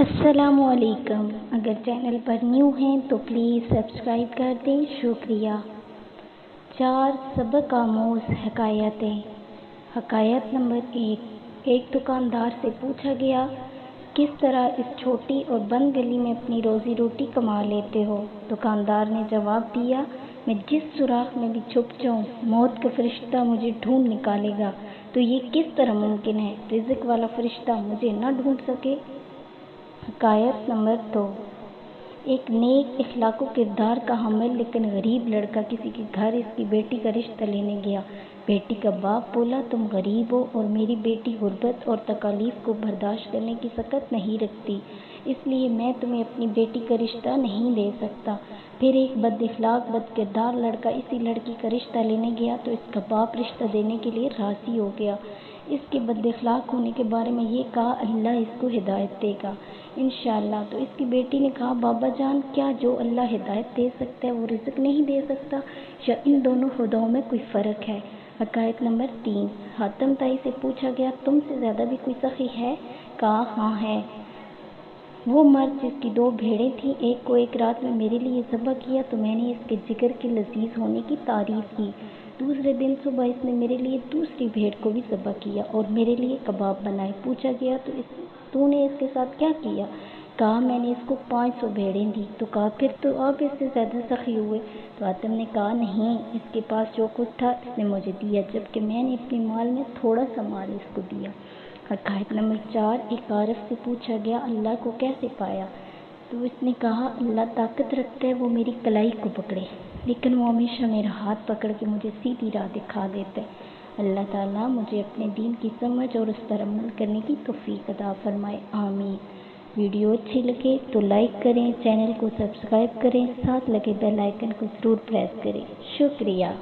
अस्सलामुअलैकुम। अगर चैनल पर न्यू हैं तो प्लीज़ सब्सक्राइब कर दें, शुक्रिया। 4 सबक आमोज़ हकायतें। हकायत नंबर 1। एक दुकानदार से पूछा गया, किस तरह इस छोटी और बंद गली में अपनी रोज़ी रोटी कमा लेते हो? दुकानदार ने जवाब दिया, मैं जिस सुराख में भी छुप जाऊं, मौत का फरिश्ता मुझे ढूंढ निकालेगा। तो ये किस तरह मुमकिन है, रिज़्क वाला फरिश्ता मुझे न ढूंढ सके? हकायत नंबर 2। एक नेक इखलाको किरदार का हामिल लेकिन गरीब लड़का किसी के घर इसकी बेटी का रिश्ता लेने गया। बेटी का बाप बोला, तुम गरीब हो और मेरी बेटी गुर्बत और तकालीफ को बर्दाश्त करने की सकत नहीं रखती, इसलिए मैं तुम्हें अपनी बेटी का रिश्ता नहीं दे सकता। फिर एक बद इखलाक बद किरदार लड़का इसी लड़की का रिश्ता लेने गया तो इसका बाप रिश्ता देने के लिए राज़ी हो गया। इसके बद इखलाक होने के बारे में ये कहा, अल्लाह इसको हिदायत देगा इंशाअल्लाह। तो इसकी बेटी ने कहा, बाबा जान, क्या जो अल्लाह हिदायत दे सकता है वो रिज़्क नहीं दे सकता, या इन दोनों खुदाओं में कोई फ़र्क है? हकायत नंबर 3। हातिम ताई से पूछा गया, तुमसे ज़्यादा भी कोई सखी है? कहा, हाँ है। वो मर्द जिसकी 2 भेड़ें थीं, एक को एक रात में मेरे लिए ज़बह किया तो मैंने इसके जिगर के लजीज होने की तारीफ़ की। दूसरे दिन सुबह इसने मेरे लिए दूसरी भेड़ को भी ज़बह किया और मेरे लिए कबाब बनाए। पूछा गया, तो तूने इसके साथ क्या किया? कहा, मैंने इसको 500 भेड़ें दी। तो कहा, फिर तो आप इससे ज़्यादा सखी हुए। तो हातिम ने कहा, नहीं, इसके पास जो कुछ था इसने मुझे दिया, जबकि मैंने अपने माल में थोड़ा सा माल इसको दिया। हकायत नंबर 4। एक आरिफ से पूछा गया, अल्लाह को कैसे पाया? तो इसने कहा, अल्लाह ताकत रखता है वो मेरी कलाई को पकड़े, लेकिन वो हमेशा मेरा हाथ पकड़ के मुझे सीधी राह दिखा देता है। अल्लाह ताला मुझे अपने दीन की समझ और उस पर अमल करने की तौफीक अता फरमाए, आमीन। वीडियो अच्छी लगे तो लाइक करें, चैनल को सब्सक्राइब करें, साथ लगे बेल आइकन को ज़रूर प्रेस करें, शुक्रिया।